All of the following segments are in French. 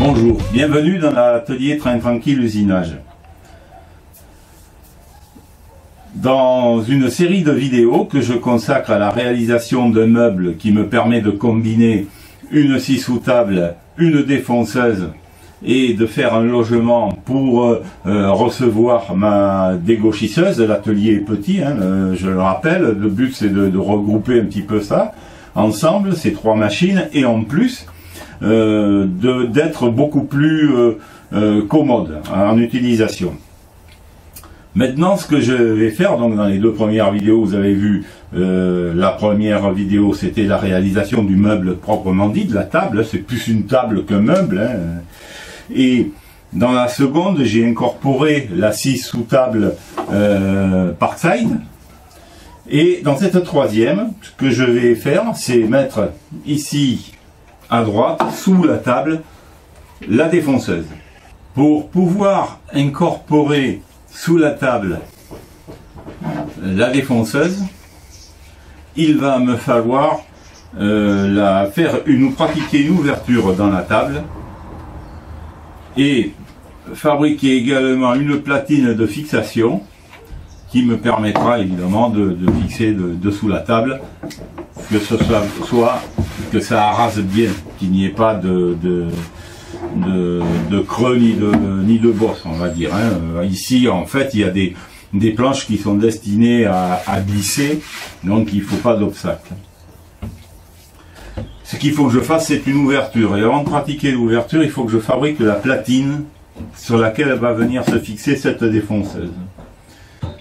Bonjour, bienvenue dans l'atelier Train Tranquille Usinage. Dans une série de vidéos que je consacre à la réalisation d'un meuble qui me permet de combiner une scie sous table, une défonceuse et de faire un logement pour recevoir ma dégauchisseuse. L'atelier est petit, je le rappelle, le but c'est de regrouper un petit peu ça ensemble, ces trois machines, et en plus d'être beaucoup plus commode en utilisation. Maintenant, ce que je vais faire, donc dans les deux premières vidéos, vous avez vu, la première vidéo c'était la réalisation du meuble proprement dit, de la table, c'est plus une table qu'un meuble, et dans la seconde j'ai incorporé la scie sous table Parkside, et dans cette troisième, ce que je vais faire, c'est mettre ici à droite, sous la table, la défonceuse. Pour pouvoir incorporer sous la table la défonceuse, il va me falloir pratiquer une ouverture dans la table et fabriquer également une platine de fixation qui me permettra évidemment de fixer dessous la table, que ce soit que ça arrase bien, qu'il n'y ait pas de creux ni de bosse, on va dire. Ici en fait il y a des planches qui sont destinées à glisser, donc il ne faut pas d'obstacle. Ce qu'il faut que je fasse, c'est une ouverture, et avant de pratiquer l'ouverture, il faut que je fabrique la platine sur laquelle va venir se fixer cette défonceuse.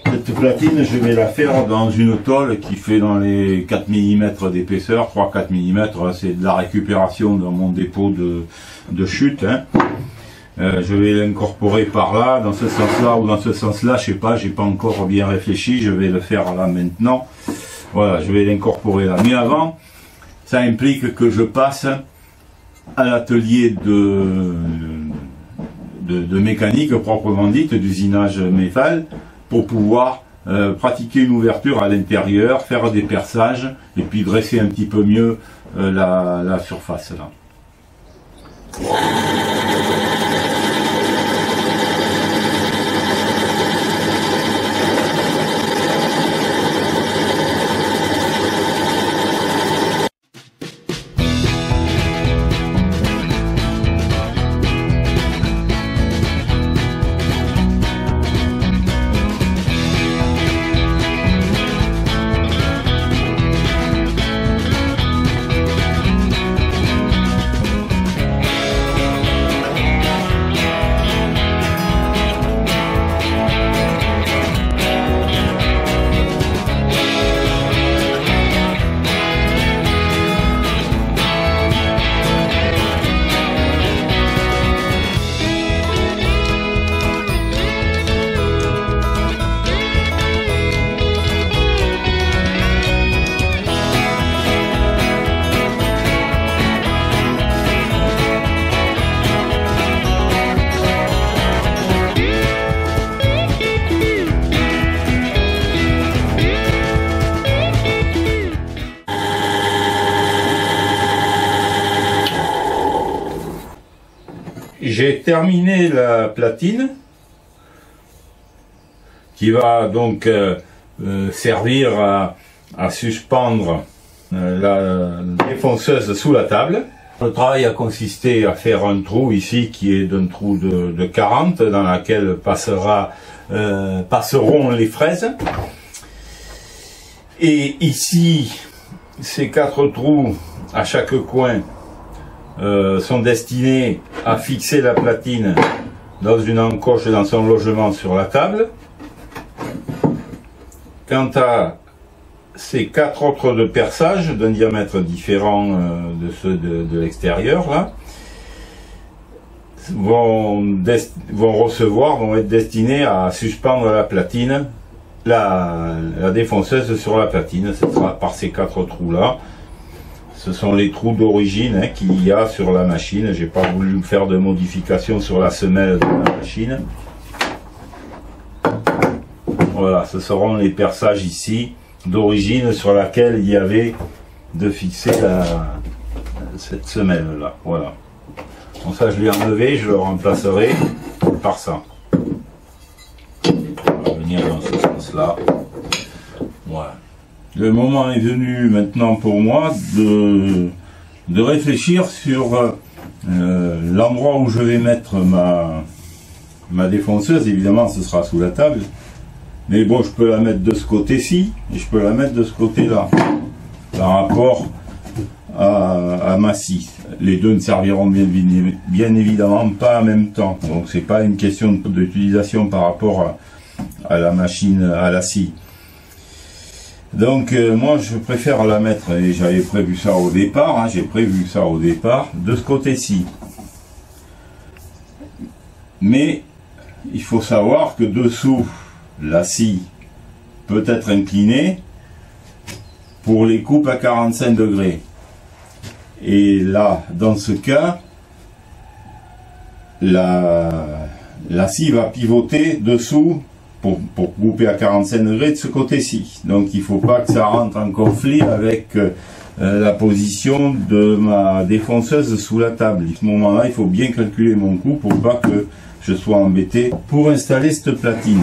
Cette platine, je vais la faire dans une tôle qui fait dans les 4 mm d'épaisseur, 3-4 mm, c'est de la récupération dans mon dépôt de chute. Je vais l'incorporer par là, dans ce sens-là ou dans ce sens-là, je sais pas, j'ai pas encore bien réfléchi, je vais le faire là maintenant. Voilà, je vais l'incorporer là. Mais avant, ça implique que je passe à l'atelier de mécanique proprement dite, d'usinage métal, pour pouvoir pratiquer une ouverture à l'intérieur, faire des perçages et puis dresser un petit peu mieux la surface là. J'ai terminé la platine qui va donc servir à suspendre la défonceuse sous la table. Le travail a consisté à faire un trou ici qui est d'un trou de 40 dans laquelle passeront les fraises. Et ici, ces 4 trous à chaque coin sont destinés à fixer la platine dans une encoche dans son logement sur la table. Quant à ces 4 autres de perçage d'un diamètre différent de ceux de l'extérieur là, vont être destinés à suspendre la platine, la défonceuse sur la platine. Ce sera par ces 4 trous là. Ce sont les trous d'origine qu'il y a sur la machine. J'ai pas voulu faire de modification sur la semelle de la machine. Voilà, ce seront les perçages ici d'origine sur laquelle il y avait de fixer cette semelle là. Voilà. Comme ça je l'ai enlevé, je le remplacerai par ça. On va venir dans ce sens là. Voilà. Le moment est venu maintenant pour moi de réfléchir sur l'endroit où je vais mettre ma défonceuse. Évidemment ce sera sous la table, mais bon, je peux la mettre de ce côté-ci et je peux la mettre de ce côté-là par rapport à ma scie. Les deux ne serviront bien évidemment pas en même temps, donc c'est pas une question d'utilisation par rapport à la machine, à la scie. Donc moi je préfère la mettre, et j'avais prévu ça au départ, hein, j'ai prévu ça au départ, de ce côté-ci. Mais il faut savoir que dessous, la scie peut être inclinée pour les coupes à 45 degrés. Et là, dans ce cas, la scie va pivoter dessous pour couper à 45 degrés de ce côté-ci. Donc il ne faut pas que ça rentre en conflit avec la position de ma défonceuse sous la table. À ce moment-là, il faut bien calculer mon coup pour pas que je sois embêté. Pour installer cette platine,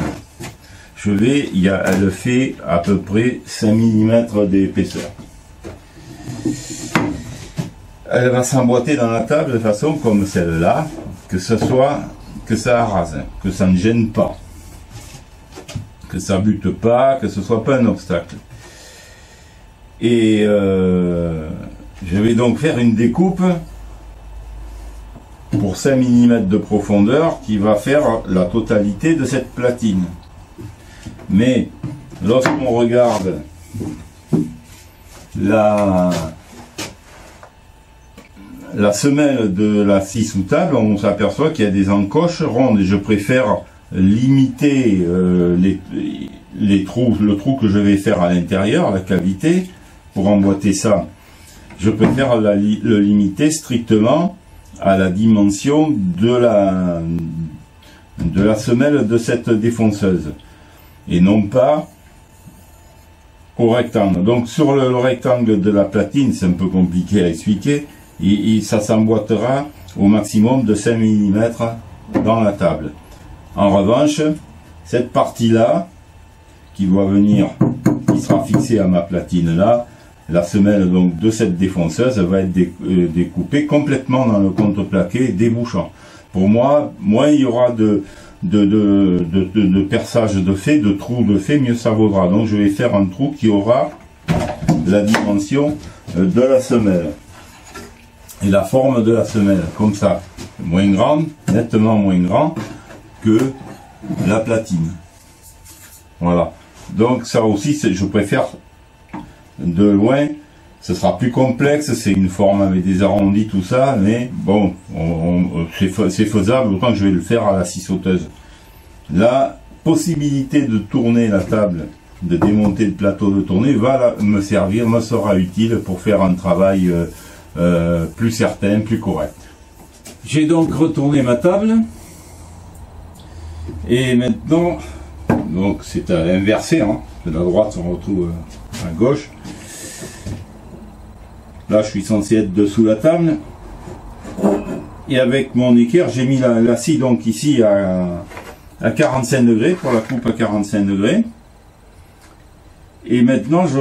elle fait à peu près 5 mm d'épaisseur. Elle va s'emboîter dans la table de façon comme celle-là, que ça arrase, que ça ne gêne pas, que ça bute pas, que ce soit pas un obstacle. Et je vais donc faire une découpe pour 5 mm de profondeur qui va faire la totalité de cette platine. Mais lorsqu'on regarde la semelle de la scie sous table, on s'aperçoit qu'il y a des encoches rondes et je préfère limiter les trous, le trou que je vais faire à l'intérieur, la cavité, pour emboîter ça. Je préfère le limiter strictement à la dimension de la semelle de cette défonceuse et non pas au rectangle. Donc sur le rectangle de la platine, c'est un peu compliqué à expliquer, ça s'emboîtera au maximum de 5 mm dans la table. En revanche, cette partie-là, qui sera fixée à ma platine là, la semelle donc de cette défonceuse elle va être découpée complètement dans le contreplaqué débouchant. Pour moi, moins il y aura de perçage de fait, de trous de fait, mieux ça vaudra. Donc je vais faire un trou qui aura la dimension de la semelle et la forme de la semelle, comme ça, moins grande, nettement moins grand que la platine. Voilà. Donc ça aussi, je préfère de loin. Ce sera plus complexe, c'est une forme avec des arrondis, tout ça, mais bon, c'est faisable, autant que je vais le faire à la scie sauteuse. La possibilité de tourner la table, de démonter le plateau de tourner, va me sera utile pour faire un travail plus certain, plus correct. J'ai donc retourné ma table, et maintenant, donc c'est à l'inversé, hein, de la droite on retrouve à gauche. Là, je suis censé être dessous la table. Et avec mon équerre, j'ai mis la scie donc ici à 45 degrés, pour la coupe à 45 degrés. Et maintenant, je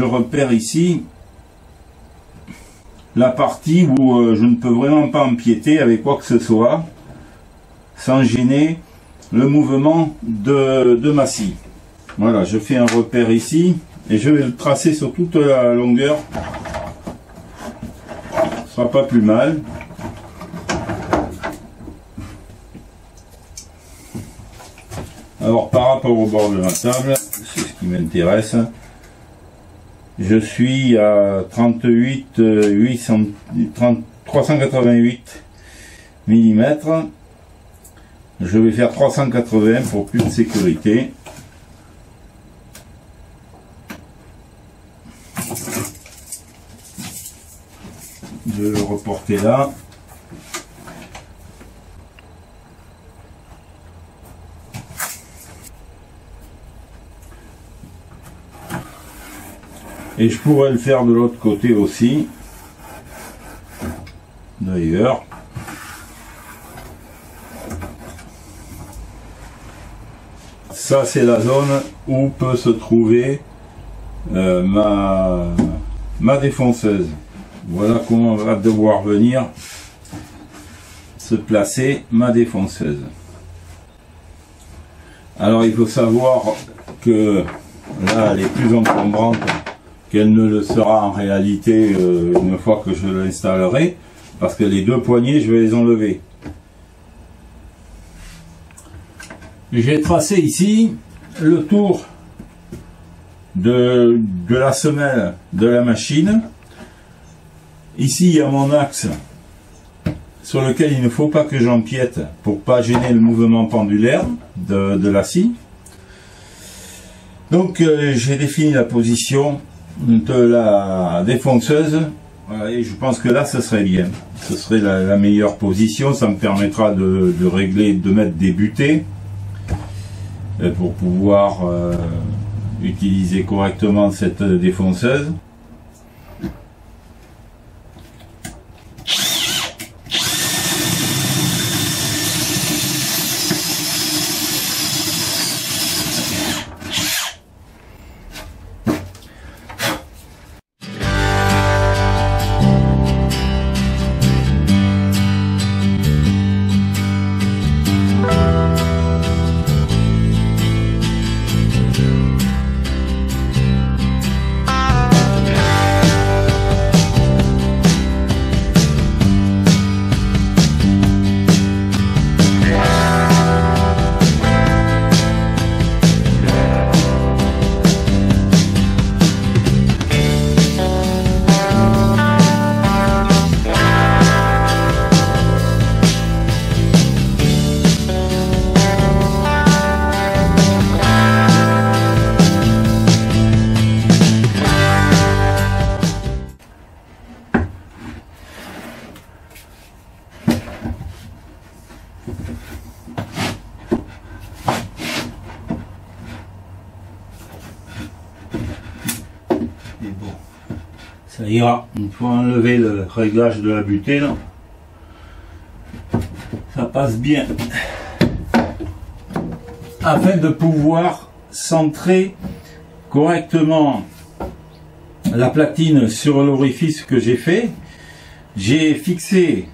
repère ici la partie où je ne peux vraiment pas empiéter avec quoi que ce soit, sans gêner le mouvement de ma scie. Voilà, je fais un repère ici, et je vais le tracer sur toute la longueur. Ce sera pas plus mal. Alors par rapport au bord de la table, c'est ce qui m'intéresse, je suis à 388 mm. Je vais faire 380 pour plus de sécurité. Je vais le reporter là. Et je pourrais le faire de l'autre côté aussi. D'ailleurs. Ça c'est la zone où peut se trouver ma défonceuse. Voilà comment va devoir venir se placer ma défonceuse. Alors il faut savoir que là elle est plus encombrante qu'elle ne le sera en réalité une fois que je l'installerai, parce que les deux poignées je vais les enlever. J'ai tracé ici le tour de la semelle de la machine. Ici il y a mon axe sur lequel il ne faut pas que j'empiète pour pas gêner le mouvement pendulaire de la scie. Donc j'ai défini la position de la défonceuse. Voilà, et je pense que là ce serait bien. Ce serait la meilleure position. Ça me permettra de régler, de mettre des butées pour pouvoir utiliser correctement cette défonceuse. Ça ira. Il faut enlever le réglage de la butée là. Ça passe bien. Afin de pouvoir centrer correctement la platine sur l'orifice que j'ai fait, j'ai fixé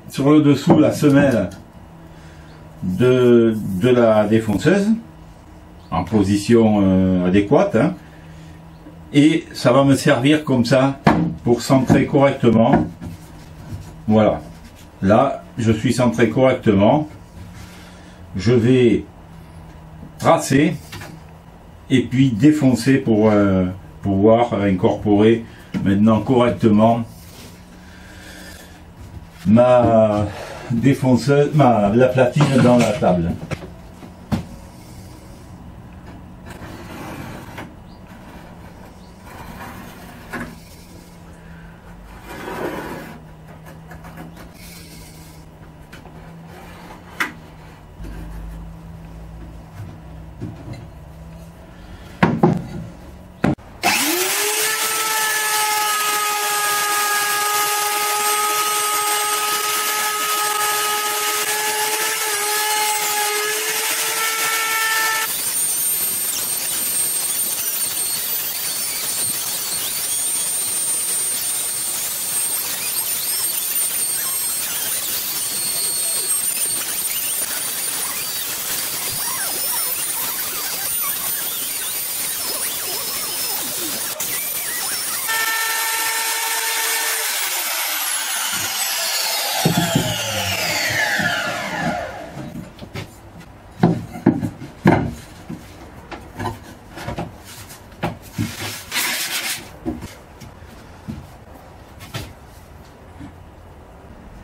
sur le dessous la semelle de la défonceuse en position adéquate, hein. Et ça va me servir comme ça pour centrer correctement. Voilà, là je suis centré correctement. Je vais tracer et puis défoncer pour pouvoir incorporer maintenant correctement ma défonceuse, la platine dans la table.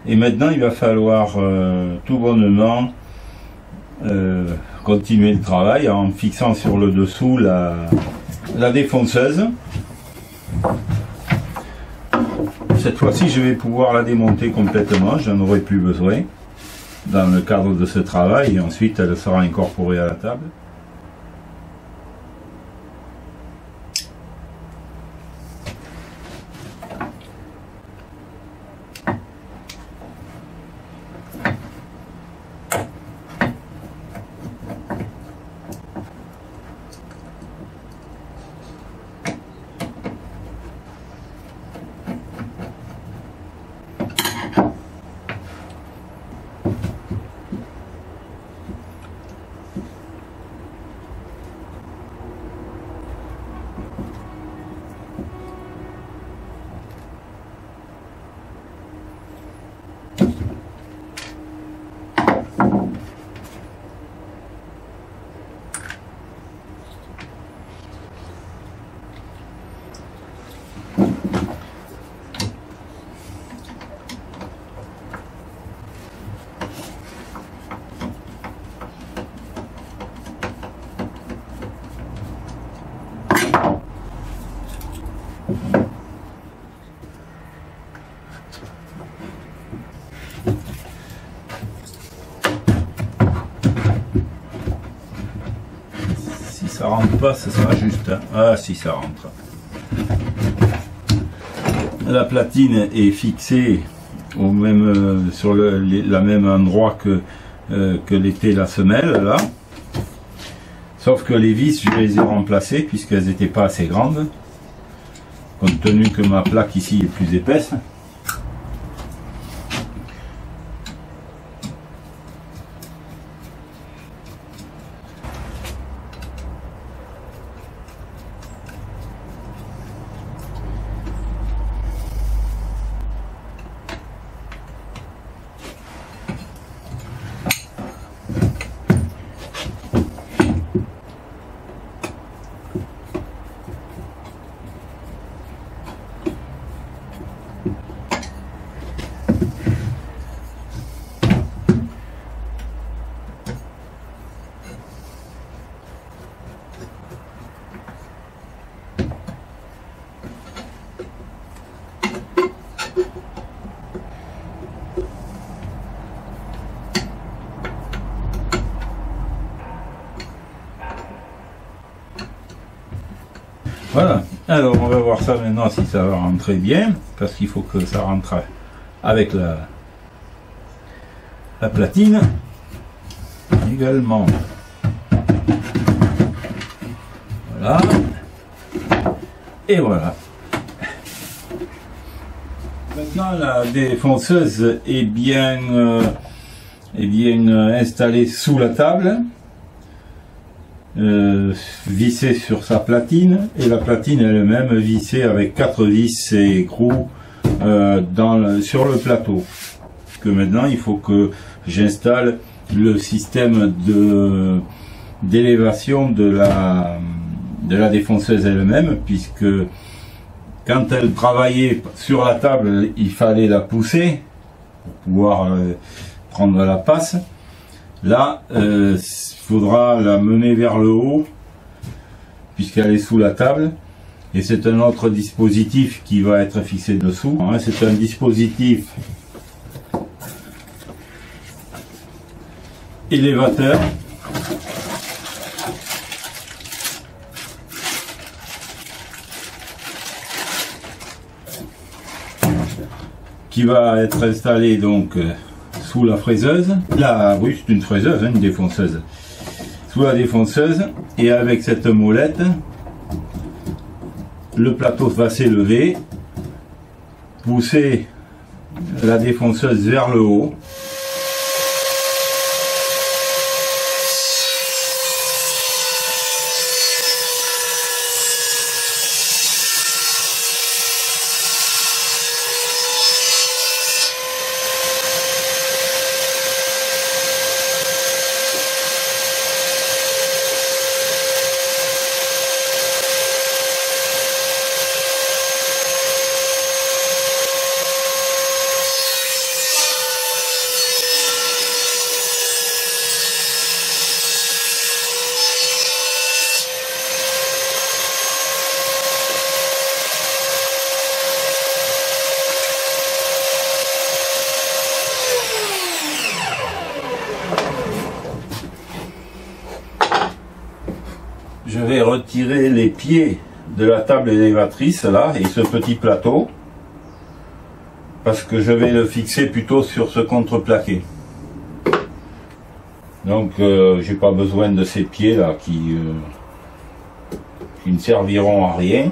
Et maintenant il va falloir tout bonnement continuer le travail en fixant sur le dessous la défonceuse. Cette fois-ci je vais pouvoir la démonter complètement, j'en aurai plus besoin dans le cadre de ce travail, et ensuite elle sera incorporée à la table. Si ça rentre pas, ce sera juste. Ah, si ça rentre. La platine est fixée au même, sur la même endroit que l'était la semelle là. Sauf que les vis, je les ai remplacées puisqu'elles n'étaient pas assez grandes, compte tenu que ma plaque ici est plus épaisse. Voilà, alors on va voir ça maintenant si ça va rentrer bien, parce qu'il faut que ça rentre avec la platine également. Voilà, et voilà. Maintenant la défonceuse est bien installée sous la table. Vissée sur sa platine, et la platine elle-même vissée avec 4 vis et écrous sur le plateau. Que maintenant il faut que j'installe le système d'élévation de la défonceuse elle-même, puisque quand elle travaillait sur la table il fallait la pousser pour pouvoir prendre la passe. Là, il faudra la mener vers le haut, puisqu'elle est sous la table. Et c'est un autre dispositif qui va être fixé dessous. C'est un dispositif élévateur. Qui va être installé donc sous la fraiseuse, oui c'est une fraiseuse, une défonceuse, sous la défonceuse, et avec cette molette, le plateau va s'élever, pousser la défonceuse vers le haut, je vais retirer les pieds de la table élévatrice là et ce petit plateau, parce que je vais le fixer plutôt sur ce contreplaqué. Donc j'ai pas besoin de ces pieds là qui ne serviront à rien.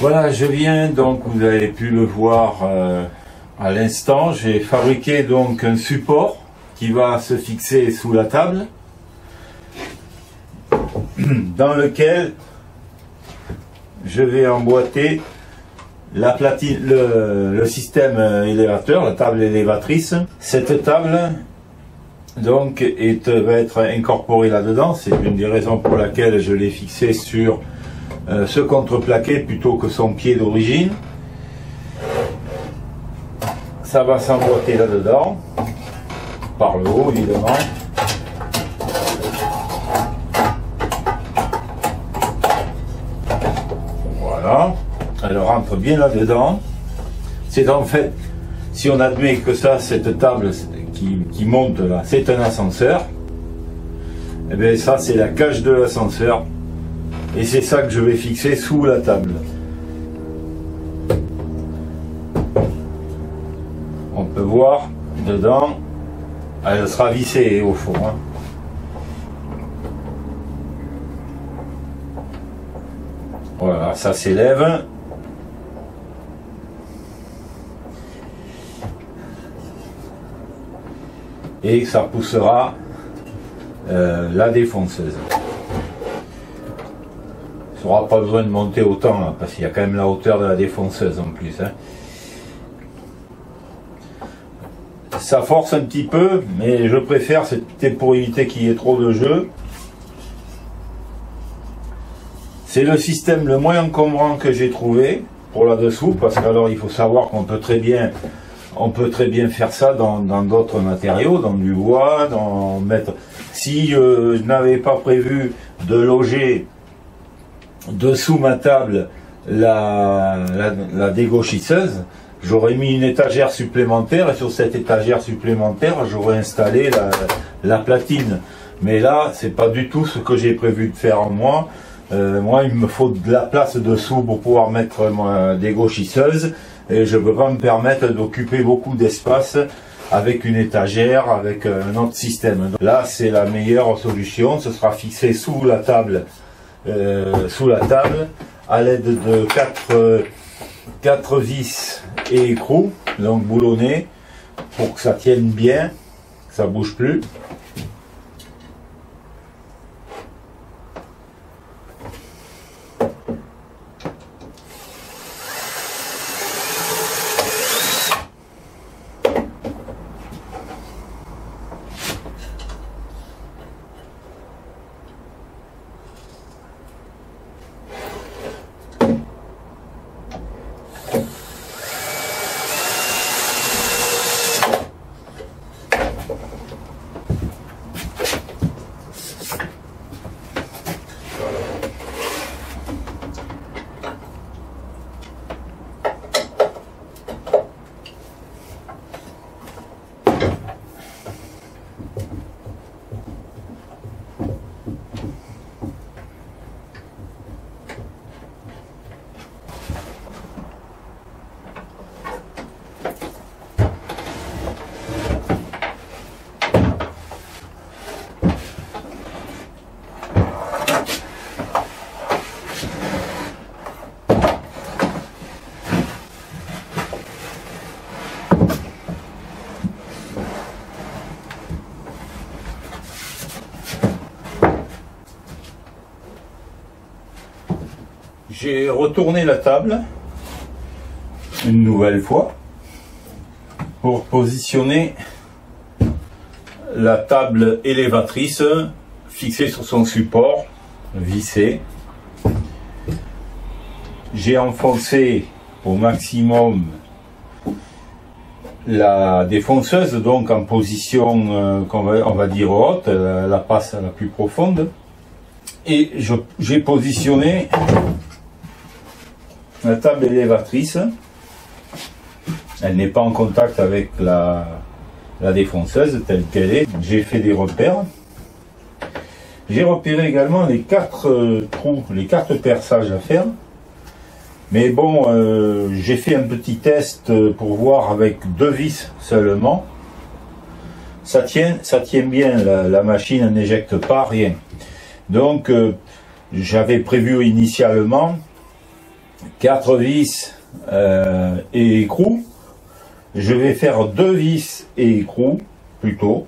Voilà, je viens donc, vous avez pu le voir à l'instant, j'ai fabriqué donc un support qui va se fixer sous la table, dans lequel je vais emboîter la platine, le système élévateur, la table élévatrice. Cette table donc va être incorporée là-dedans. C'est une des raisons pour laquelle je l'ai fixé sur ce contreplaqué plutôt que son pied d'origine. Ça va s'emboîter là-dedans, par le haut évidemment. Voilà, elle rentre bien là-dedans. C'est en fait, si on admet que ça, cette table qui monte là, c'est un ascenseur, et bien ça c'est la cage de l'ascenseur. Et c'est ça que je vais fixer sous la table. On peut voir dedans, elle sera vissée au fond. Hein. Voilà, ça s'élève. Et ça poussera la défonceuse. Il n'aura pas besoin de monter autant là, parce qu'il y a quand même la hauteur de la défonceuse en plus. Hein. Ça force un petit peu, mais je préfère, c'était pour éviter qu'il y ait trop de jeu. C'est le système le moins encombrant que j'ai trouvé pour là-dessous, parce qu'alors il faut savoir qu'on peut très bien faire ça dans d'autres matériaux, dans du bois, si je n'avais pas prévu de loger dessous ma table la dégauchisseuse, j'aurais mis une étagère supplémentaire et sur cette étagère supplémentaire j'aurais installé la platine. Mais là c'est pas du tout ce que j'ai prévu de faire en moi. Moi il me faut de la place dessous pour pouvoir mettre ma dégauchisseuse et je ne peux pas me permettre d'occuper beaucoup d'espace avec une étagère, avec un autre système. Donc là c'est la meilleure solution, ce sera fixé sous la table à l'aide de 4 vis et écrous, donc boulonnés, pour que ça tienne bien, que ça bouge plus. J'ai retourné la table une nouvelle fois pour positionner la table élévatrice fixée sur son support vissé. J'ai enfoncé au maximum la défonceuse, donc en position on va dire haute, la passe la plus profonde, et j'ai positionné la table élévatrice. Elle n'est pas en contact avec la défonceuse telle qu'elle est. J'ai fait des repères. J'ai repéré également les 4 trous, les 4 perçages à faire. Mais bon, j'ai fait un petit test pour voir avec 2 vis seulement. Ça tient bien, la machine n'éjecte pas rien. Donc, j'avais prévu initialement 4 vis et écrou. Je vais faire 2 vis et écrou plutôt,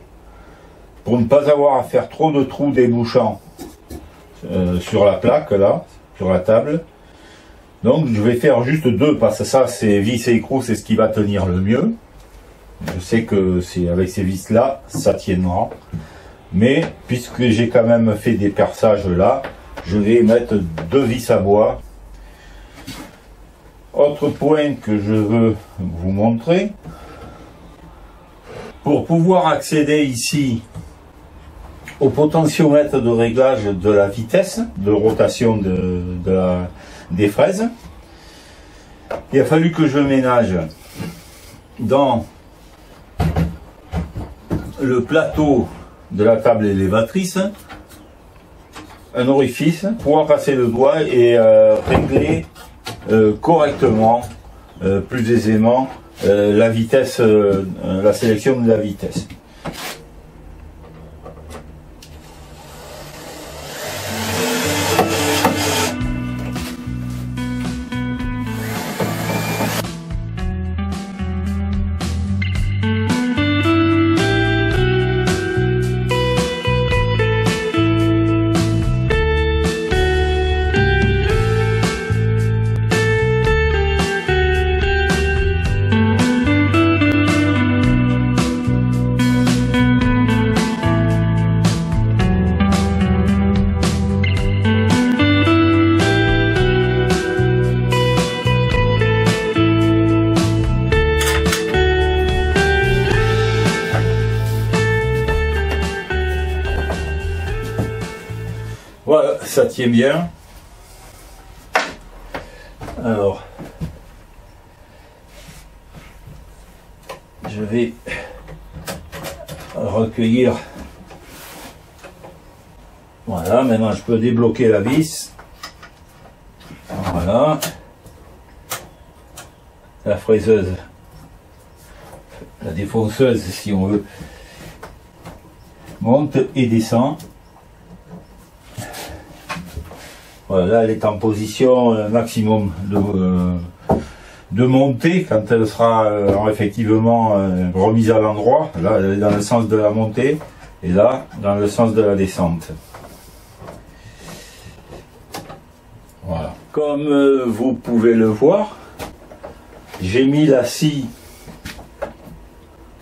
pour ne pas avoir à faire trop de trous débouchants sur la plaque là, sur la table. Donc je vais faire juste 2, parce que ça, c'est vis et écrou, c'est ce qui va tenir le mieux. Je sais que c'est avec ces vis là, ça tiendra. Mais puisque j'ai quand même fait des perçages là, je vais mettre 2 vis à bois. Autre point que je veux vous montrer, pour pouvoir accéder ici au potentiomètre de réglage de la vitesse de rotation des fraises, il a fallu que je ménage dans le plateau de la table élévatrice un orifice pour pouvoir passer le doigt et régler correctement, plus aisément, la vitesse, la sélection de la vitesse. Voilà, ça tient bien. Alors, je vais recueillir. Voilà, maintenant je peux débloquer la vis. Voilà. La fraiseuse, la défonceuse si on veut, monte et descend. Voilà, là elle est en position maximum de montée quand elle sera effectivement remise à l'endroit. Là elle est dans le sens de la montée et là dans le sens de la descente. Voilà. Comme vous pouvez le voir, j'ai mis la scie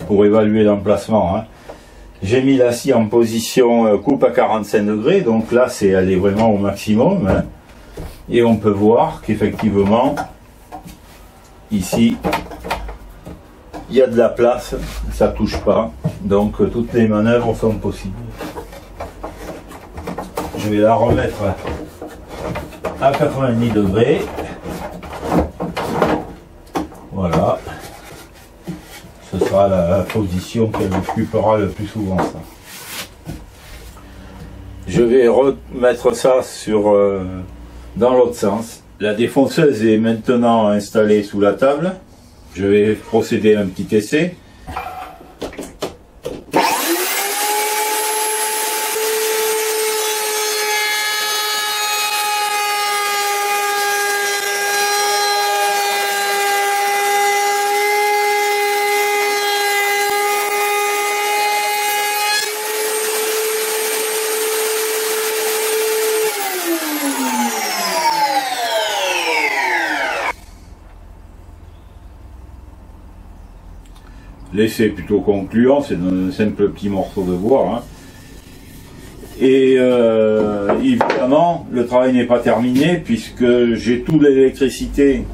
pour évaluer l'emplacement. Hein. J'ai mis la scie en position coupe à 45 degrés, donc là elle est vraiment au maximum. Hein. Et on peut voir qu'effectivement, ici, il y a de la place, ça ne touche pas, donc toutes les manœuvres sont possibles. Je vais la remettre à 90 degrés. Voilà. Ce sera la position qu'elle occupera le plus souvent. Ça. Je vais remettre ça sur dans l'autre sens. La défonceuse est maintenant installée sous la table. Je vais procéder à un petit essai. L'essai est plutôt concluant, c'est un simple petit morceau de bois. Hein. Et évidemment, le travail n'est pas terminé puisque j'ai toute l'électricité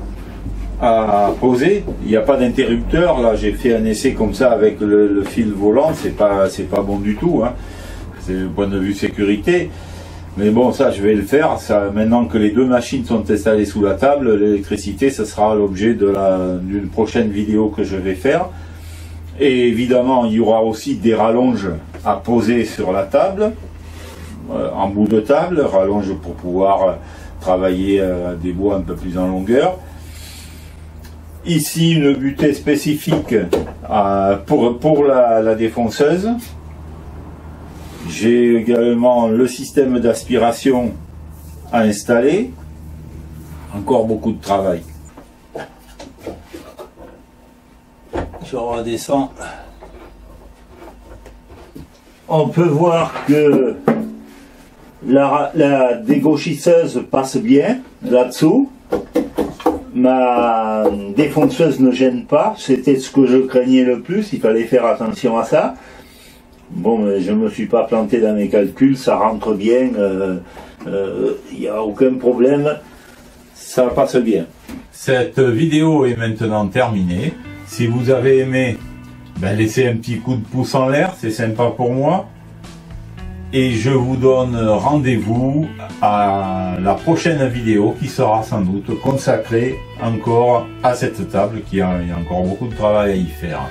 à poser. Il n'y a pas d'interrupteur. Là, j'ai fait un essai comme ça avec le fil volant. C'est pas bon du tout. Hein. C'est le point de vue sécurité. Mais bon, ça, je vais le faire. Ça, maintenant que les deux machines sont installées sous la table, l'électricité, ce sera l'objet d'une prochaine vidéo que je vais faire. Et évidemment, il y aura aussi des rallonges à poser sur la table, en bout de table, rallonges pour pouvoir travailler des bois un peu plus en longueur. Ici, une butée spécifique pour la défonceuse. J'ai également le système d'aspiration à installer. Encore beaucoup de travail. Je redescends. On peut voir que la dégauchisseuse passe bien là-dessous. Ma défonceuse ne gêne pas. C'était ce que je craignais le plus. Il fallait faire attention à ça. Bon, mais je ne me suis pas planté dans mes calculs. Ça rentre bien. Il n'y a aucun problème. Ça passe bien. Cette vidéo est maintenant terminée. Si vous avez aimé, laissez un petit coup de pouce en l'air, c'est sympa pour moi. Et je vous donne rendez-vous à la prochaine vidéo qui sera sans doute consacrée encore à cette table, qui a encore beaucoup de travail à y faire.